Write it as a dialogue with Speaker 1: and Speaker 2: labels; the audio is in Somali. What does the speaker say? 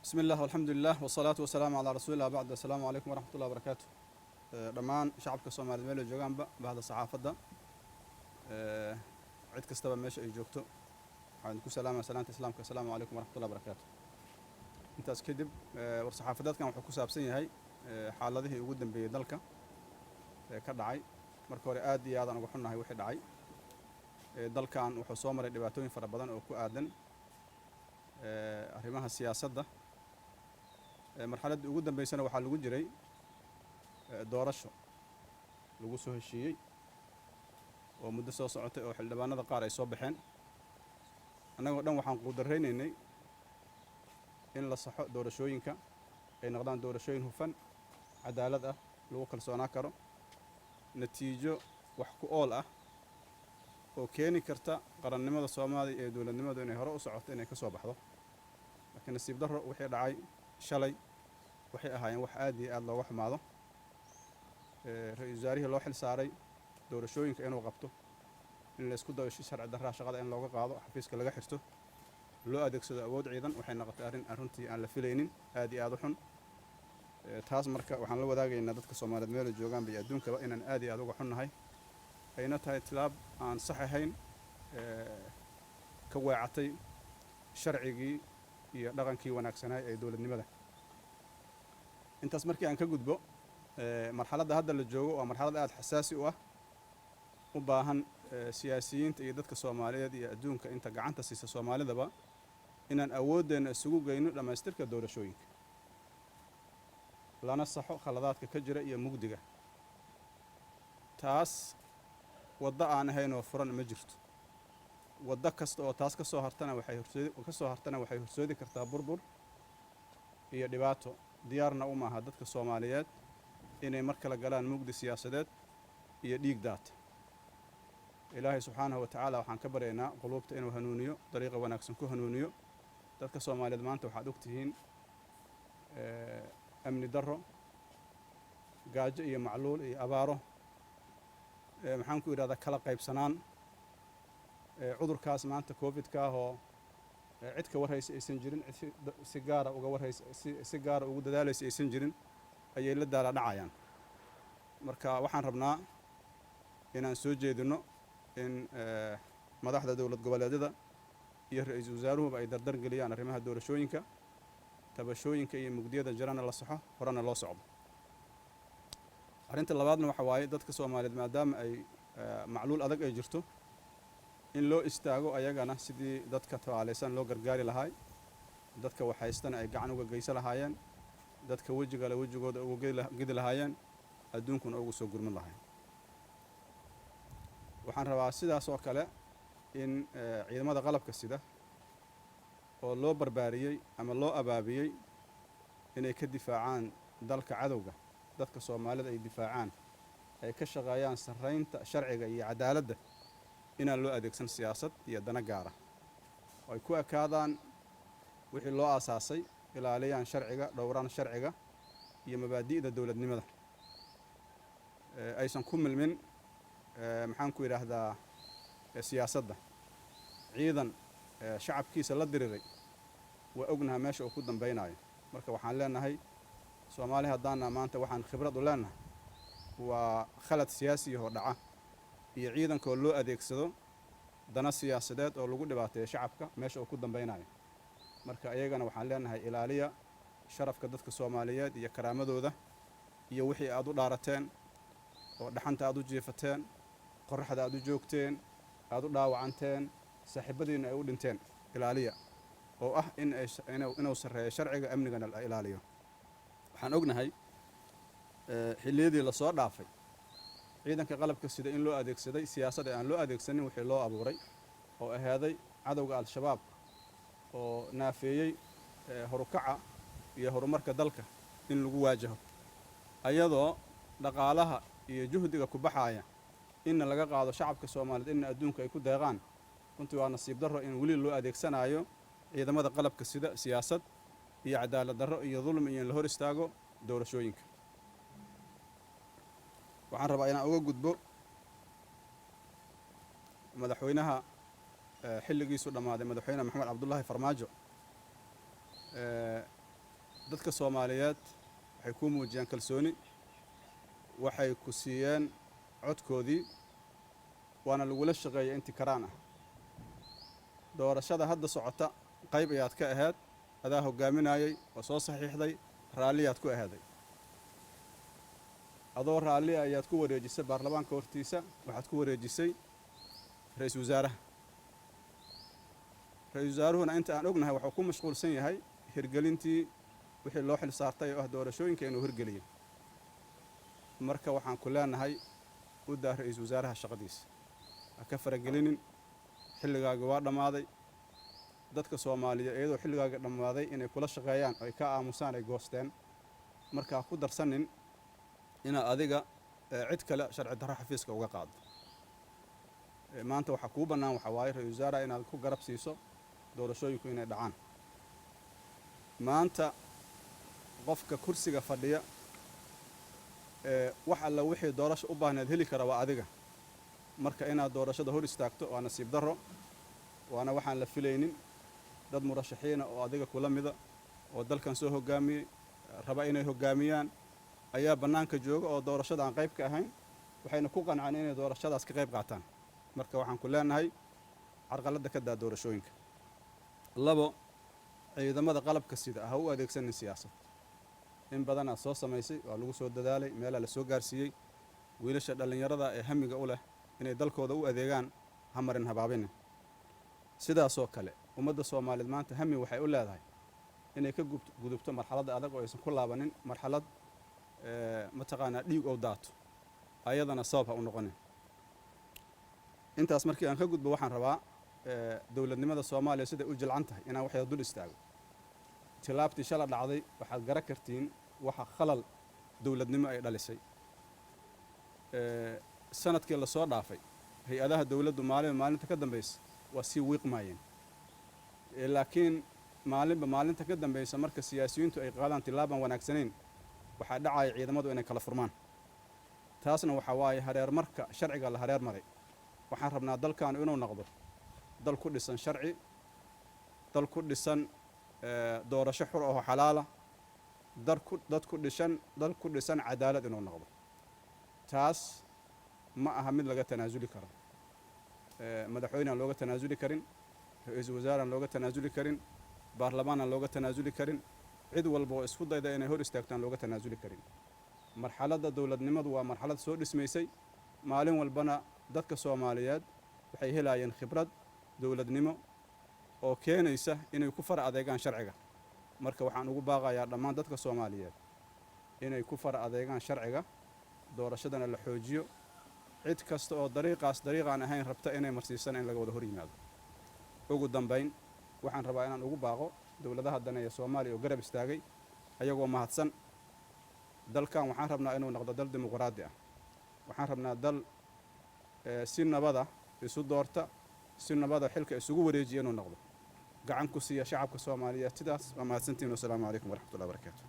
Speaker 1: بسم الله والحمد لله والصلاة والسلام على رسول الله بعد. السلام عليكم ورحمة الله وبركاته. دمان شعبك الصومالي ميل جوجان بعد الصحافة عيد كستبا ماشي أي جوكتو عندكم سلامة إسلامك. السلام عليكم ورحمة الله وبركاته. أنت أسكدب والصحافة كان وحكوا سابسين هاي حال هذه وجودا بدلك كدعي مركوري آدي هذا أنا وحنا هاي واحد دعي دل كان وحصومر اللي فربضان أو كأذن أرمها السياسة ده مرحلة وجودا بيسنا وحال وجود جري دورشة لوجوسه الشيء ومدة ساعة أو حلبان هذا قارئ صباحين أنا قدام وحن قدرين إني إن لصح دورشوينك إن قدام دورشوين هو فن عدالة لو كل سنة نتيجة وحكو أول وكيني كرتا قرن نمط الصومالي دول النمط إنه هرأس صعدت إنه كسب بحضه لكن السيب ضر وحي دعاي شلي وحي أهاين وح آدي الله وح معه رئيس جاريه الله حل ساري دورشوين كأنه قبته إن الاسكود ده يشي شرع درها شغال إن لوجا قاضي حفيز كلا حرته لو أديك سد أود عيدا وحين نقطة أرنتي على فيلين آدي آدوحن تاز مركا وحن لو ذاك إن دتك الصومالي ميل الجوجان بيدون كبا إن آدي آدوحن هاي أينتها إطلاب عن صحيحين كواعتي شرعي يدغنكي وناكسناي أي دولة نمده أنت اسمركي عن كجودبو مرحلة هذا اللي جو ومرحلة هذا حساسي وباهن سياسيين تيدتك الصومالية دي أدونك أنت قعنت سياسة الصومالية دبا إن أود أن السوق جينو لما يسترك الدولة شويك لا نصحوا خلادات كجرة هي مجدجة تاس وضع عن هين وفرن مجرت وضع كست أو تاس كسو هرتنا وحي هرسودي كرتا بربر هي دباتو ديارنا وما هدتك الصوماليات إن مركل جلان مجد سياسات يديك دات إلهي سبحانه وتعالى وحن كبرنا قلوبت إنه هنونيو طريقة ونكسن كهنونيو تلك الصومالية دمانت وحدوكتهين أمن درو جاج إيه معلول إيه أباره محنكو إذا كلا قيب سنان عذر كاس مانت كوفيد كاهو عدك ورهيس إسنجرين سيجارة وجورهيس سيجارة وجداليس إسنجرين أي اللي دار دعيان مركا وحن ربنا إن سوجيدنا إن مدحدا دولة قبلادة يرئيس وزاره بأي دردر قليان رمها دولة شوينكا تبى شوينكا هي مقدية جران الله صحة ورانا الله صعب أرنت الله بعدنا وحواي دتك سومالي ما دام أي معلول أدق أي جرتو إن لو استاجو أيجانا سيدي دتك تواليسان لو قرقاري لهاي دتك وحيستان أي قعنو قيس لهايان دتك وجه على وجه وقيد لهايان أدونكم أوجو سوقر من لهاي وحن ربع سيدا سوكلا إن عيدمada qalabka sida oo loo barbaariyay ama loo abaabiyay inay ka difaacaan dalka cadawga dadka Soomaalida ay difaacaan ay ka shaqeeyaan sareynta sharciga iyo cadaaladda inaan loo adeegsan siyaasad iyo dana gaar ah oo ay ku akaadaan wixii loo aasaasay ilaaliyaan sharciga dhowraan sharciga iyo mabaadi'da dawladnimada aysan ku milmin maxaan ku yiraahdaa siyaasadda ciidan shacabkiisa la diriray waa ognahay meesha uu ku dambaynayo marka waxaan leenahay Soomaaliya hadana maanta waxaan khibrad u leenahay waa khalad siyaasi oo dhaca iyo ciidanka loo adeegsado dana siyaasadeed oo lagu dhibaateeyo shacabka meesha uu ku dambaynayo marka ayagana waxaan leenahay ilaaliya sharafka dadka Soomaaliyeed iyo karaamadooda iyo wixii aad u dhaarateen oo dhaxanta aad u jeefateen qorraxda aad u joogteen aad u dhaawacanteen saaxiibadiina ay u dhinteen ilaaliya oo ah inuu sareeyo sharciga amniga la ilaaliyo waxaan ognahay xilliyadii la soo dhaafay ciidanka qalabka sida in loo adeegsaday siyaasadda aan loo adeegsanin wixii loo abuuray oo ahaaday cadawga al-shabaab oo naafeeyay horukaca iyo horumarka dalka in lagu waajaho ayadoo dhaqaalaha iyo juhdiga ku baxaya in laga qaado shacabka Soomaaliyeed in adduunka ay ku deeqaan runtii waa nasiib darro in wali loo adeegsanayo ciidamada qalabka sida siyaasad iyo cadaalad darro iyo dulmi iyo la hor istaago doorashooyinka waxaan rabaa inaan uga gudbo madaxweynaha xilligiisu dhamaaday madaxweyne Maxamed Cabdullaahi Farmaajo dadka Soomaaliyeed waxay ku muujiyeen kalsooni waxay ku siiyeen codkoodii waana lagula shaqeeyay intii karaan ah doorashada hadda socota qayb ayaad ka ahayd adaa hogaaminayay oo soo saxiixday raaliyaad ku ahaaday adoo raali ayaad ku wareejisay baarlamaanka hortiisa waxaad ku wareejisay ra'iisul wasaaraha ra'iisul wasaaruhuna inta aan ognahay wuxuu ku mashquulsan yahay hirgelintii wixii loo xil saartay oo ah doorashooyinka inuu hirgeliyo marka waxaan ku leenahay u daa ra'iisul wasaaraha shaqadiisa ha ka faragelinin xilligaaga waa dhammaaday dadka Soomaaliyeed iyadoo xilligaaga dhammaaday inay kula shaqeeyaan oo ay ka aamusaan ay goosteen marka ku darsanin ina adiga cid kale sharci darro xafiiska uga qaado maanta waxa ku banaan waxa waaye ra'iisul wasaaraha inaad ku garab siiso doorashooyinku inay dhacaan maanta qofka kursiga fadhiya wax alla wixii doorasho u baahneed heli kara waa adiga marka inaad doorashada hor istaagto waa nasiib darro waana waxaan la filaynin dad murashaxiina oo adiga kula mida oo dalkan soo hogaamiyay raba inay hogaamiyaan ayaa banaanka jooga oo doorashada aan qayb ka ahayn waxayna ku qancaan inay doorashadaas ka qayb qaataan marka waxaan ku leenahay carqaladda ka daa doorashooyinka labo ciidamada qalabka sida ha u adeegsanin siyaasad in badan aad soo samaysay waa lagu soo dadaalay meelaa la soo gaarsiiyey wiilasha dhallinyarada ee hamiga u leh inay dalkooda u adeegaan ha marin habaabinin sidaasoo kale ummadda Soomaaliyeed maanta hami waxay u leedahay inay ka gudubto marxaladda adag oo aysan ku laabanin marxalad mataqaanaa dhiig oo daato ayadana sabab ha u noqonin intaas markii aan ka gudbo waxaan rabaa dowladnimada Soomaaliya sida u jilcan tahay inaan wax dul istaago tilaabtii shala dhacday waxaad garan kartiin waxa khalal dowladnimo ay dhalisay sanadkii la soo dhaafay hay'adaha dowladdu maalinta ka dambaysa waa si wiiqmayeen laakiin maalinta ka dambaysa marka siyaasiyiintu ay qaadaan tilaaban wanaagsaneyn waxaa dhacay ciidamadu inay kala furmaan taasna waxa waaye hareer marka sharciga la hareer maray waxaan rabnaa dalkan inuu noqdo dal ku dhisan sharci dal ku dhisan doorasho xur oo xalaala dad ku dhisan cadaalad inuu noqdo taas ma aha mid laga tanaasuli karo madaxweyne aan looga tanaasuli karin ra'iisul wasaare aan looga tanaasuli karin baarlamaan aan looga tanaasuli karin cid walba oo isku dayda inay hor istaagtaan looga tanaasuli karin marxaladda dowladnimadu waa marxalad soo dhismaysay maalin walbana dadka Soomaaliyeed waxay helayeen khibrad dowladnimo oo keenaysa inay ku fara adeegaan sharciga marka waxaan ugu baaqayaa dhammaan dadka Soomaaliyeed inay ku fara adeegaan sharciga doorashadana la xoojiyo cid kasta oo dariiqaan ahayn rabta inay marsiisan in laga wada hor yimaado ugu dambayn waxaan rabaa inaan ugu baaqo dowladaha daneeya Soomaaliya oo garab istaagay ayagoo mahadsan dalkan waxaan rabnaa inuu noqdo dal dimuqraadi ah waxaan rabnaa dal si nabada isu doorta si nabada xilka isugu wareejiyo inuu noqdo gacan ku siiya shacabka Soomaaliyeed sidaas waa mahadsantiin. Wassalaamu calaykum waraxmatullaahi wabarakaatuh.